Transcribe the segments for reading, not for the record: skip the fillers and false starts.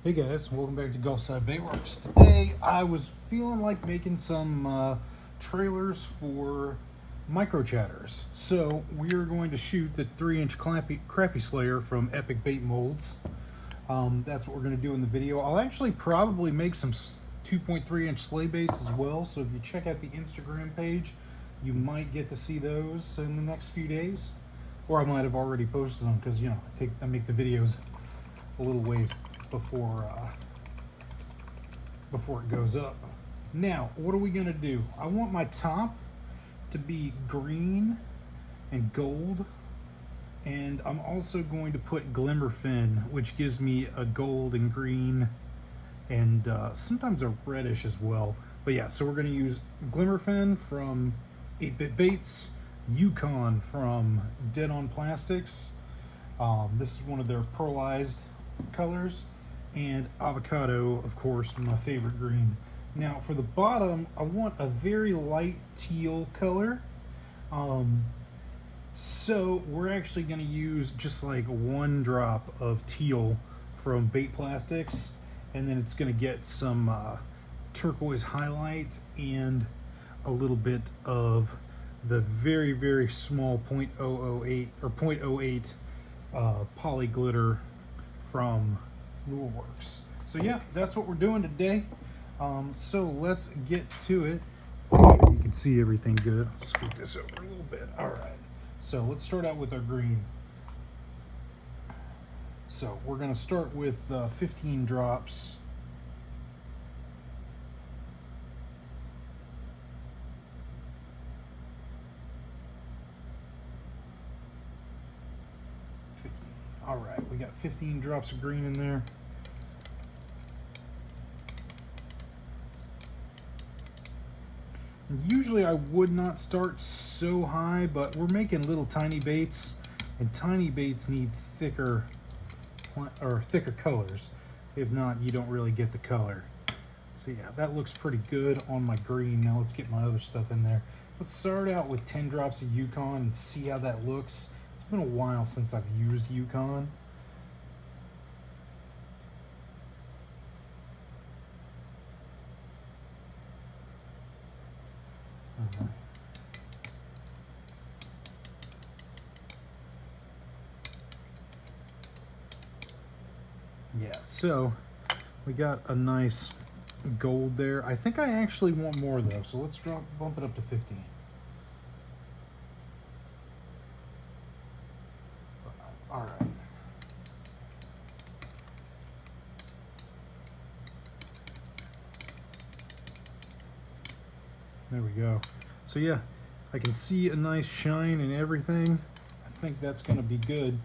Hey guys, welcome back to Gulfside Baitworks. Today I was feeling like making some trailers for micro chatters. So we're going to shoot the 3-inch crappie slayer from Epic Bait Molds. That's what we're going to do in the video. I'll actually probably make some 2.3-inch sleigh baits as well. So if you check out the Instagram page, you might get to see those in the next few days. Or I might have already posted them because, you know, I make the videos a little ways before it goes up. Now, what are we gonna do? I want my top to be green and gold, and I'm also going to put glimmer fin, which gives me a gold and green and sometimes a reddish as well. But yeah, so we're gonna use glimmer fin from 8-Bit Baits, Yukon from Dead On Plastics. This is one of their pearlized colors, and avocado, of course, my favorite green. Now for the bottom, I want a very light teal color. So we're actually going to use just like 1 drop of teal from Bait Plastics, and then it's going to get some turquoise highlight and a little bit of the very, very small 0.008 or 0.08 poly glitter from Lureworks. So yeah, that's what we're doing today. So let's get to it. Make sure you can see everything good. I'll scoot this over a little bit. All right. So let's start out with our green. So we're going to start with 15 drops. All right, we got 15 drops of green in there. Usually I would not start so high, but we're making little tiny baits, and tiny baits need thicker colors. If not, you don't really get the color. So yeah, that looks pretty good on my green. Now let's get my other stuff in there. Let's start out with 10 drops of Yukon and see how that looks. It's been a while since I've used Yukon. Yeah, so we got a nice gold there. I think I actually want more though, so let's bump it up to 15. All right. There we go. So yeah, I can see a nice shine and everything. I think that's going to be good.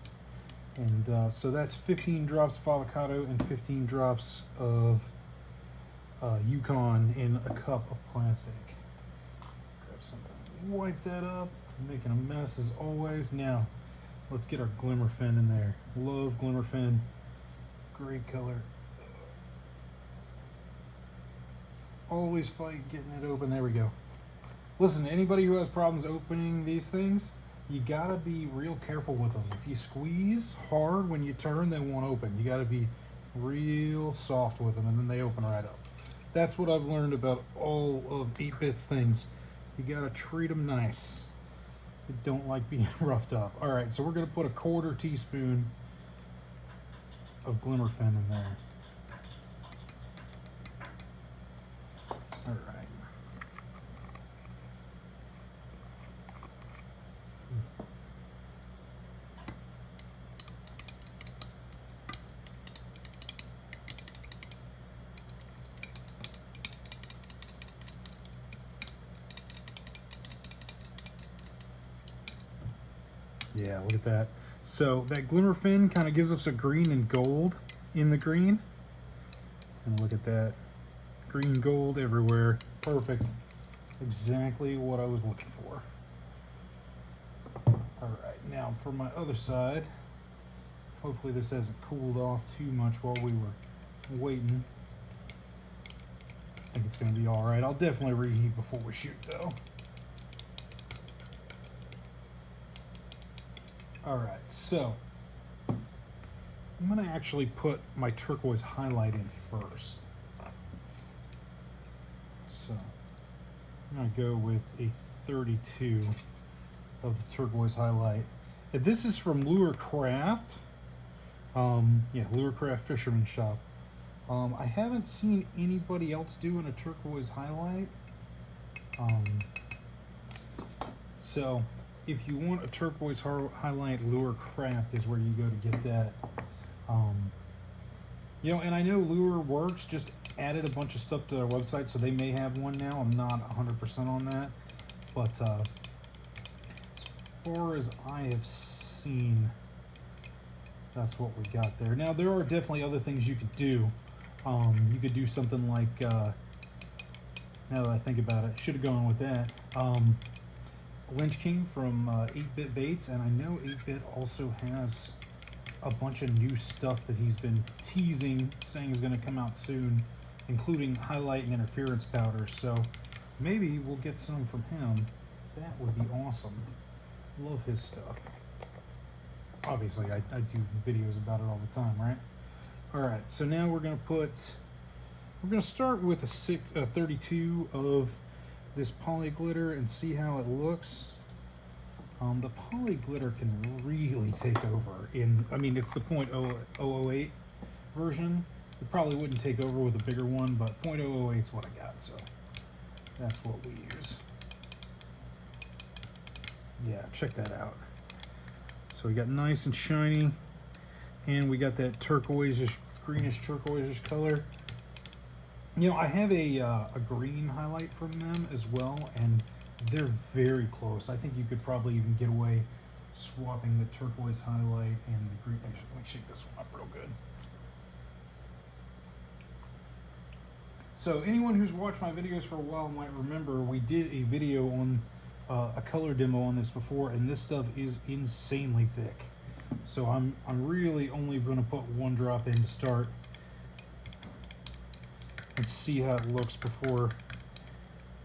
And so that's 15 drops of avocado and 15 drops of Yukon in a cup of plastic. Grab something, wipe that up. I'm making a mess as always. Now, let's get our glimmer fin in there. Love glimmer fin. Great color. Always fight getting it open. There we go. Listen, anybody who has problems opening these things, you gotta be real careful with them. If you squeeze hard when you turn, they won't open. You gotta be real soft with them, and then they open right up. That's what I've learned about all of 8-Bit's things. You gotta treat them nice. They don't like being roughed up. All right, so we're gonna put a 1/4 teaspoon of glimmer fin in there. All right. Yeah, look at that. So that glimmer fin kind of gives us a green and gold in the green. And look at that. Green, gold everywhere. Perfect. Exactly what I was looking for. All right, now for my other side. Hopefully this hasn't cooled off too much while we were waiting. I think it's going to be all right. I'll definitely reheat before we shoot though. All right, so I'm going to actually put my turquoise highlight in first. So I'm going to go with a 32 of the turquoise highlight. And this is from Lure Craft. Yeah, Lure Craft Fisherman Shop. I haven't seen anybody else doing a turquoise highlight. So if you want a turquoise highlight, Lure Craft is where you go to get that. You know, and I know Lure Works just added a bunch of stuff to their website, so they may have one now. I'm not 100% on that, but as far as I have seen, that's what we got there. Now there are definitely other things you could do. You could do something like, now that I think about it, should have gone with that. Lynch King from 8-Bit Baits, and I know 8-Bit also has a bunch of new stuff that he's been teasing, saying is going to come out soon, including highlight and interference powders. So maybe we'll get some from him. That would be awesome. Love his stuff. Obviously, I do videos about it all the time, right? All right, so now we're going to start with a 32 of this poly glitter and see how it looks. The poly glitter can really take over I mean, it's the .008 version. It probably wouldn't take over with a bigger one, but .008 is what I got, so that's what we use. Yeah, check that out. So we got nice and shiny, and we got that turquoise-ish, greenish turquoise-ish color. You know, I have a green highlight from them as well, and they're very close. I think you could probably even get away swapping the turquoise highlight and the green. Actually, let me shake this one up real good. So anyone who's watched my videos for a while might remember we did a video on a color demo on this before, and this stuff is insanely thick. So I'm really only going to put one drop in to start and see how it looks before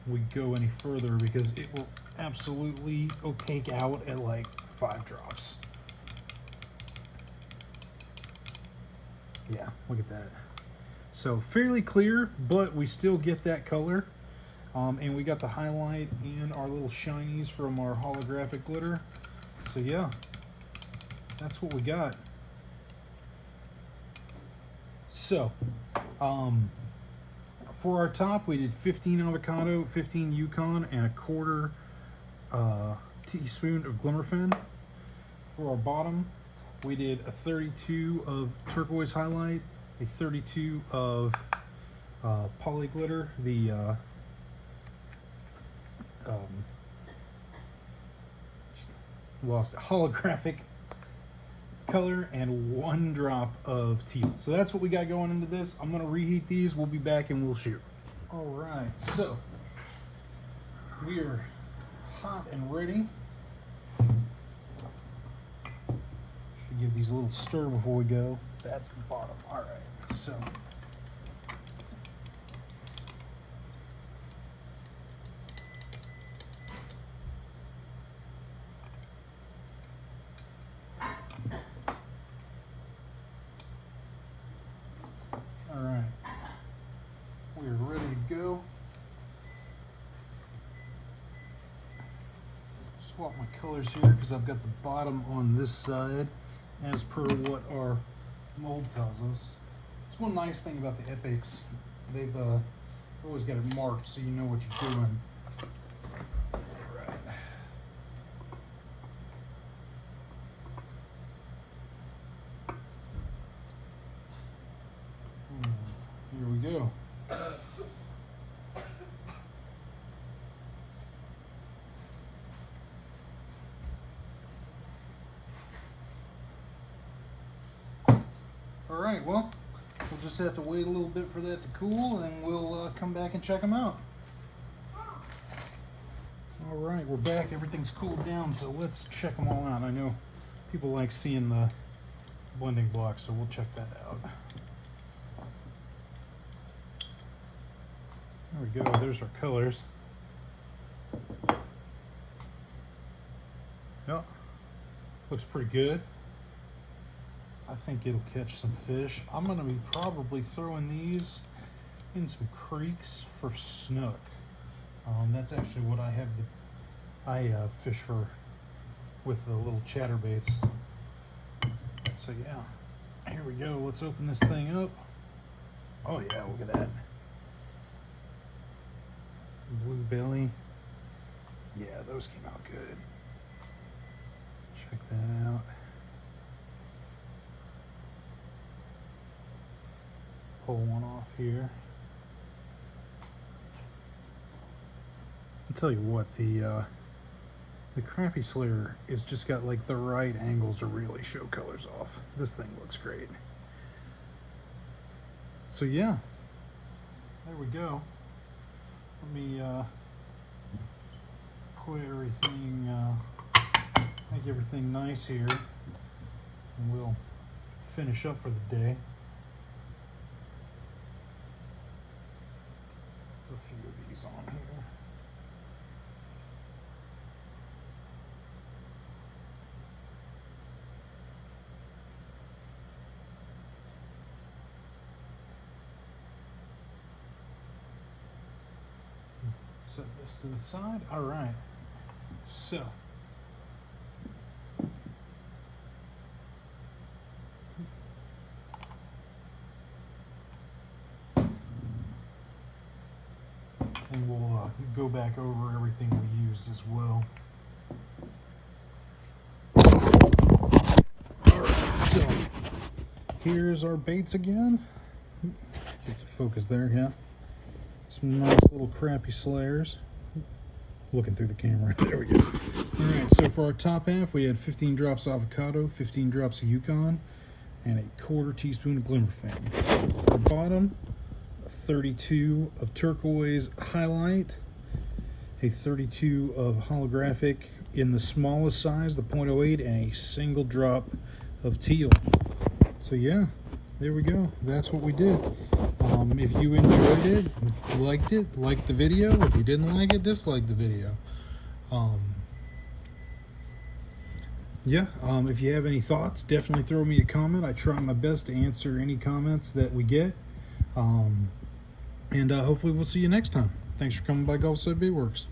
we go any further, because it will absolutely opaque out at like 5 drops. Yeah, look at that. So fairly clear, but we still get that color. And we got the highlight and our little shinies from our holographic glitter. So yeah, that's what we got. So, for our top, we did 15 avocado, 15 Yukon, and a quarter teaspoon of Glimmerfin. For our bottom, we did a 32 of turquoise highlight, a 32 of poly glitter, the holographic color, and 1 drop of teal. So that's what we got going into this. I'm going to reheat these. We'll be back and we'll shoot. All right, so we are hot and ready. Should give these a little stir before we go. That's the bottom. All right, so swap my colors here because I've got the bottom on this side as per what our mold tells us. It's one nice thing about the Epics. They've always got it marked so you know what you're doing. Alright. Here we go. Alright, well, we'll just have to wait a little bit for that to cool, and then we'll come back and check them out. Alright, we're back. Everything's cooled down, so let's check them all out. I know people like seeing the blending blocks, so we'll check that out. There we go. There's our colors. Yep. Looks pretty good. I think it'll catch some fish. I'm going to be probably throwing these in some creeks for snook. That's actually what I fish for with the little chatterbaits. So yeah, here we go. Let's open this thing up. Oh yeah, look at that. Blue belly. Yeah, those came out good. Check that out. Pull one off here. I'll tell you what, the crappie slayer is just got like the right angles to really show colors off. This thing looks great. So yeah, there we go. Let me put everything, make everything nice here, and we'll finish up for the day. Put a few of these on here. Set this to the side. All right. So, and we'll go back over everything we used as well. All right. So, here's our baits again. Get the focus there, yeah. Some nice little crappie slayers. Looking through the camera. There we go. All right, so for our top half, we had 15 drops of avocado, 15 drops of Yukon, and a 1/4 teaspoon of glimmerfin. For our bottom, 32 of turquoise highlight, a 32 of holographic in the smallest size, the 0.08, and a single drop of teal. So yeah, there we go. That's what we did. If you enjoyed it, liked it, like the video. If you didn't like it, dislike the video. If you have any thoughts, definitely throw me a comment. I try my best to answer any comments that we get. And hopefully we'll see you next time. Thanks for coming by Gulf Side Baitworks.